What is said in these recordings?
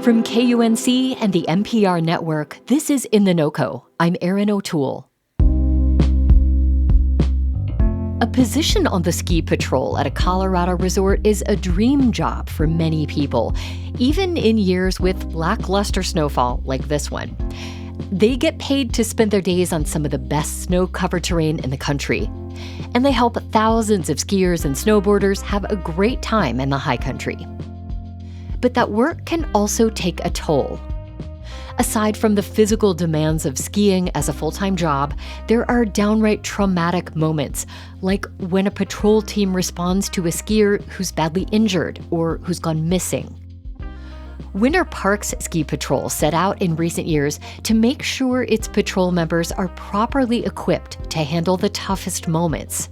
From KUNC and the NPR network, this is In the NoCo. I'm Erin O'Toole. A position on the ski patrol at a Colorado resort is a dream job for many people, even in years with lackluster snowfall like this one. They get paid to spend their days on some of the best snow-covered terrain in the country. And they help thousands of skiers and snowboarders have a great time in the high country. But that work can also take a toll. Aside from the physical demands of skiing as a full-time job, there are downright traumatic moments, like when a patrol team responds to a skier who's badly injured or who's gone missing. Winter Park's ski patrol set out in recent years to make sure its patrol members are properly equipped to handle the toughest moments.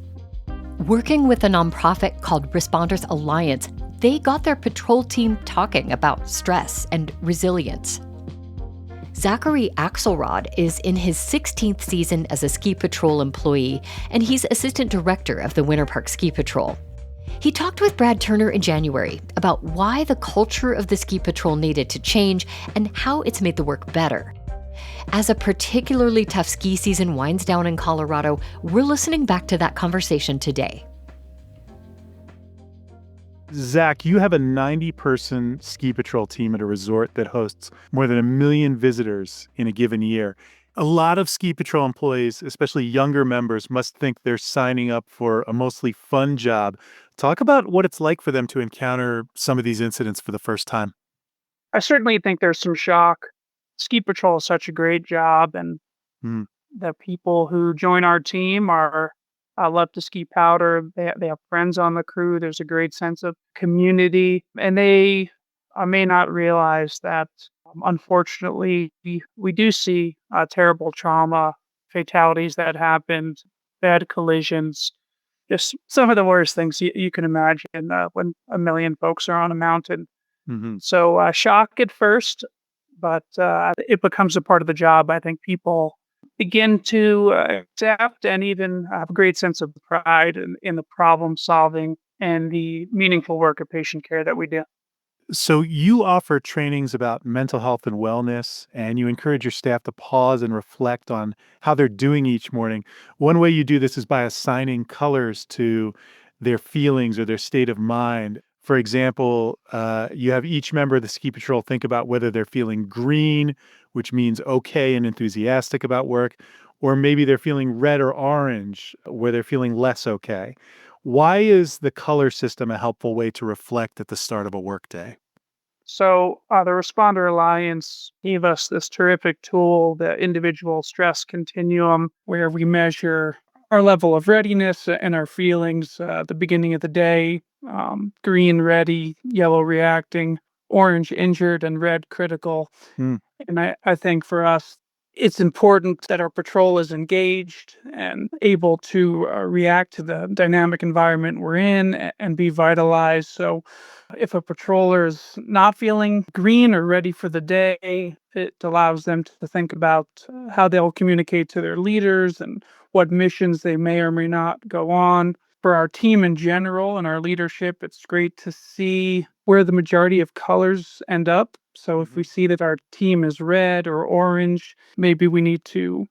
Working with a nonprofit called Responders Alliance, they got their patrol team talking about stress and resilience. Zachary Akselrad is in his 16th season as a ski patrol employee, and he's assistant director of the Winter Park Ski Patrol. He talked with Brad Turner in January about why the culture of the ski patrol needed to change and how it's made the work better. As a particularly tough ski season winds down in Colorado, we're listening back to that conversation today. Zach, you have a 90-person ski patrol team at a resort that hosts more than 1 million visitors in a given year. A lot of ski patrol employees, especially younger members, must think they're signing up for a mostly fun job. Talk about what it's like for them to encounter some of these incidents for the first time. I certainly think there's some shock. Ski patrol is such a great job, and Mm. the people who join our team are love to ski powder. They have friends on the crew. There's a great sense of community, and they may not realize that. Unfortunately, we do see terrible trauma, fatalities that happened, bad collisions, just some of the worst things you can imagine when 1 million folks are on a mountain. Hmm. So shock at first, but it becomes a part of the job. I think people begin to accept and even have a great sense of pride in the problem solving and the meaningful work of patient care that we do. So you offer trainings about mental health and wellness, and you encourage your staff to pause and reflect on how they're doing each morning. One way you do this is by assigning colors to their feelings or their state of mind. For example, you have each member of the ski patrol think about whether they're feeling green, which means okay and enthusiastic about work, or maybe they're feeling red or orange, where they're feeling less okay. Why is the color system a helpful way to reflect at the start of a workday? So the Responder Alliance gave us this terrific tool, the individual stress continuum, where we measure our level of readiness and our feelings at the beginning of the day. Green, ready; yellow, reacting; orange, injured; and red, critical. Hmm. And I think for us, it's important that our patrol is engaged and able to react to the dynamic environment we're in and be vitalized. So if a patroller is not feeling green or ready for the day, it allows them to think about how they'll communicate to their leaders and what missions they may or may not go on. For our team in general and our leadership, it's great to see where the majority of colors end up. So if we see that our team is red or orange, maybe we need to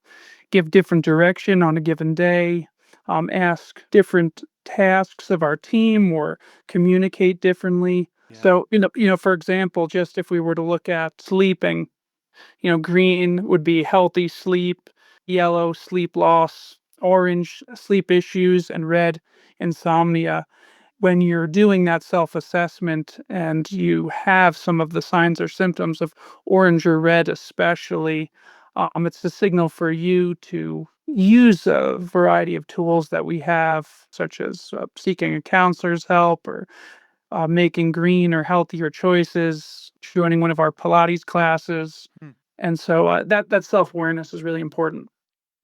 give different direction on a given day, ask different tasks of our team, or communicate differently. Yeah. So, for example, just if we were to look at sleeping, green would be healthy sleep, yellow, sleep loss; orange, sleep issues; and red, insomnia. When you're doing that self-assessment and you have some of the signs or symptoms of orange or red especially, it's a signal for you to use a variety of tools that we have, such as seeking a counselor's help, or making green or healthier choices, joining one of our Pilates classes. Hmm. And so that self-awareness is really important.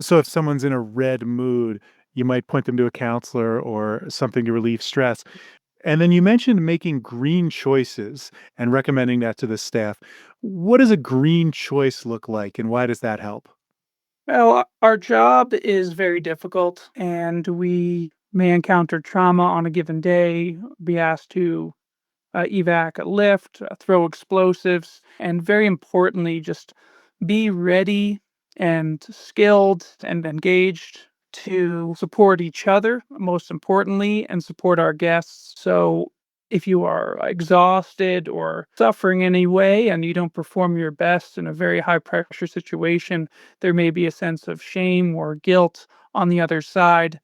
So if someone's in a red mood, you might point them to a counselor or something to relieve stress. And then you mentioned making green choices and recommending that to the staff. What does a green choice look like, and why does that help? Well, our job is very difficult, and we may encounter trauma on a given day, be asked to evac a lift, throw explosives, and very importantly, just be ready and skilled and engaged to support each other, most importantly, and support our guests. So if you are exhausted or suffering in any way and you don't perform your best in a very high pressure situation, there may be a sense of shame or guilt on the other side.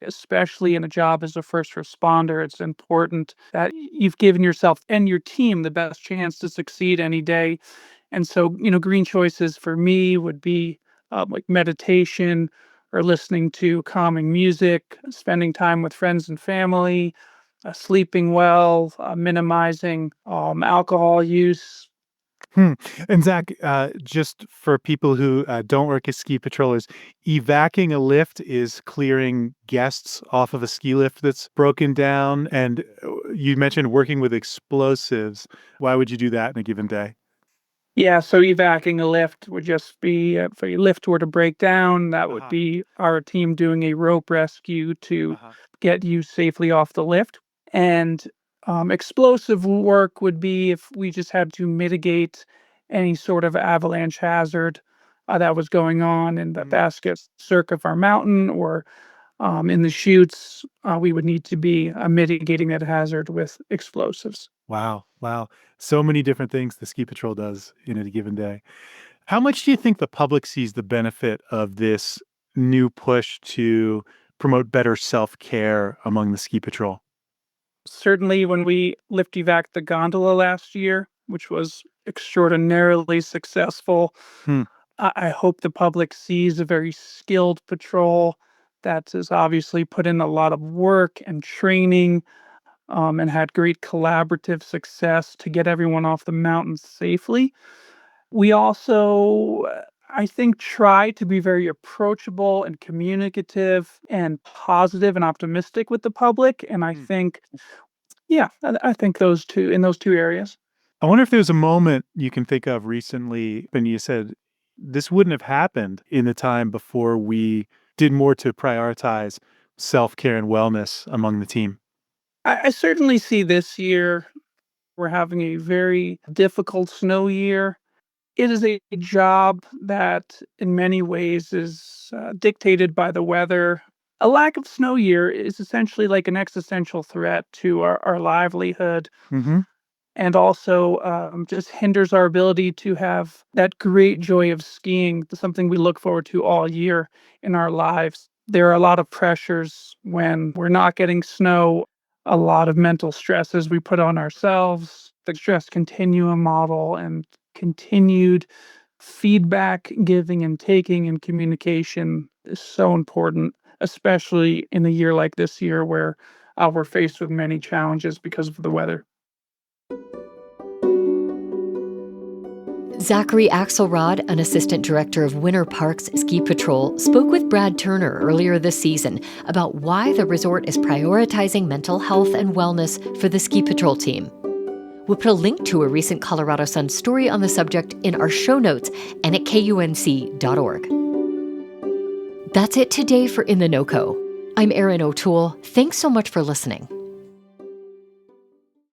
Especially in a job as a first responder, it's important that you've given yourself and your team the best chance to succeed any day. And so, green choices for me would be like meditation or listening to calming music, spending time with friends and family, sleeping well, minimizing alcohol use. Hmm. And Zach, just for people who don't work as ski patrollers, evacing a lift is clearing guests off of a ski lift that's broken down. And you mentioned working with explosives. Why would you do that in a given day? Yeah, so evacing a lift would just be if a lift were to break down, that would Uh-huh. be our team doing a rope rescue to Uh-huh. get you safely off the lift. And explosive work would be if we just had to mitigate any sort of avalanche hazard that was going on in the Mhm. basket cirque of our mountain or in the chutes. We would need to be mitigating that hazard with explosives. Wow. Wow. So many different things the ski patrol does in a given day. How much do you think the public sees the benefit of this new push to promote better self-care among the ski patrol? Certainly, when we lift evac the gondola last year, which was extraordinarily successful, Hmm. I hope the public sees a very skilled patrol that has obviously put in a lot of work and training, and had great collaborative success to get everyone off the mountain safely. We also, I think, try to be very approachable and communicative and positive and optimistic with the public. And I Hmm. think, yeah, I think those two areas. I wonder if there's a moment you can think of recently when you said, this wouldn't have happened in the time before we did more to prioritize self-care and wellness among the team. I certainly see this year we're having a very difficult snow year. It is a job that, in many ways, is dictated by the weather. A lack of snow year is essentially like an existential threat to our livelihood Hmm. and also just hinders our ability to have that great joy of skiing, something we look forward to all year in our lives. There are a lot of pressures when we're not getting snow, a lot of mental stresses we put on ourselves, the stress continuum model, and continued feedback giving and taking and communication is so important, especially in a year like this year where we're faced with many challenges because of the weather. Zachary Akselrad, an assistant director of Winter Parks Ski Patrol, spoke with Brad Turner earlier this season about why the resort is prioritizing mental health and wellness for the Ski Patrol team. We'll put a link to a recent Colorado Sun story on the subject in our show notes and at kunc.org. That's it today for In the NoCo. I'm Erin O'Toole. Thanks so much for listening.